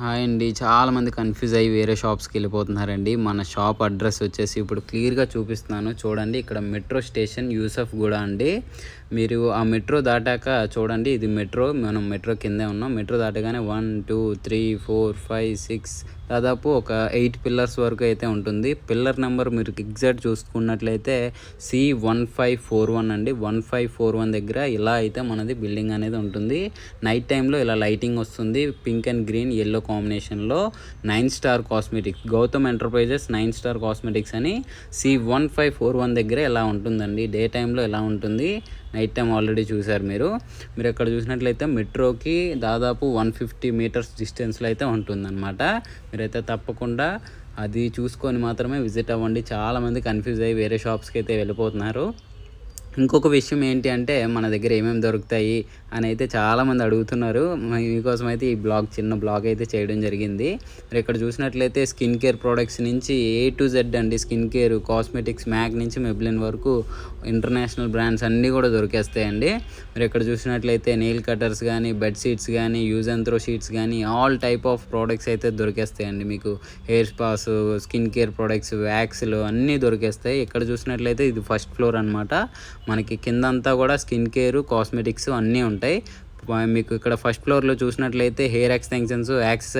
Hi అండి. చాలామంది confuse అయ్యి వేరే షాప్స్‌కెళ్ళిపోతున్నారండి. మన షాప్ అడ్రెస్ వచ్చేసి ఇప్పుడు క్లియర్‌గా చూపిస్తున్నాను. చూడండి, ఇక్కడ మెట్రో స్టేషన్ యూసఫ్‌గూడ అండి. మీరు ఆ మెట్రో దాటాక చూడండి, ఇది మెట్రో. మనం మెట్రో కిందే ఉన్నాం. మెట్రో దాటగానే 1, 2, 3, 4, 5, 6 దాదాపు ఒక 8 పిల్లర్స్ వరకు అయితే ఉంటుంది. పిల్లర్ నెంబర్ మీరు ఎగ్జాక్ట్ చూసుకున్నట్లయితే C1541 అండి. 1541 దగ్గర ఇలా అయితే మనది బిల్డింగ్ అనేది ఉంటుంది. నైట్ టైంలో ఇలా లైటింగ్ వస్తుంది. పింక్ అండ్ గ్రీన్, యెల్లో కాంబినేషన్లో 9 star cosmetics, Gautam enterprises 9 star cosmetics అని C1541 దగ్గర ఇలా ఉంటుందండి. డే టైంలో ఇలా ఉంటుంది, నైట్ టైం ఆల్రెడీ చూశారు మీరు. మీరు ఇక్కడ చూసినట్లయితే మెట్రోకి దాదాపు 150 మీటర్స్ డిస్టెన్స్లో అయితే ఉంటుందన్నమాట. మీరైతే తప్పకుండా అది చూసుకొని మాత్రమే విజిట్ అవ్వండి. చాలామంది కన్‌ఫ్యూజ్ అయ్యి వేరే షాప్స్కి అయితే వెళ్ళిపోతున్నారు. ఇంకొక విషయం ఏంటి అంటే, మన దగ్గర ఏమేమి దొరుకుతాయి అని అయితే చాలామంది అడుగుతున్నారు. మీకోసం అయితే ఈ చిన్న బ్లాగ్ అయితే చేయడం జరిగింది. మీరు ఇక్కడ చూసినట్లయితే స్కిన్ కేర్ ప్రోడక్ట్స్ నుంచి ఏ టు జెడ్ అండి. స్కిన్ కేర్, కాస్మెటిక్స్, మ్యాక్ నుంచి మెబ్లిన్ వరకు ఇంటర్నేషనల్ బ్రాండ్స్ అన్నీ కూడా దొరికేస్తాయండి. మీరు ఇక్కడ చూసినట్లయితే నెయిల్ కటర్స్ కానీ, బెడ్ షీట్స్ కానీ, యూజ్ అండ్ త్రో షీట్స్ కానీ, ఆల్ టైప్ ఆఫ్ ప్రోడక్ట్స్ అయితే దొరికేస్తాయండి. మీకు హెయిర్ స్పాస్, స్కిన్ కేర్ ప్రోడక్ట్స్, వ్యాక్స్లు అన్నీ దొరికేస్తాయి. ఇక్కడ చూసినట్లయితే ఇది ఫస్ట్ ఫ్లోర్ అనమాట. మనకి కిందంతా కూడా స్కిన్ కేరు, కాస్మెటిక్స్ అన్నీ ఉంటాయి. మీకు ఇక్కడ ఫస్ట్ ఫ్లోర్లో చూసినట్లయితే హెయిర్ ఎక్స్టెన్షన్స్, యాక్సెసరీస్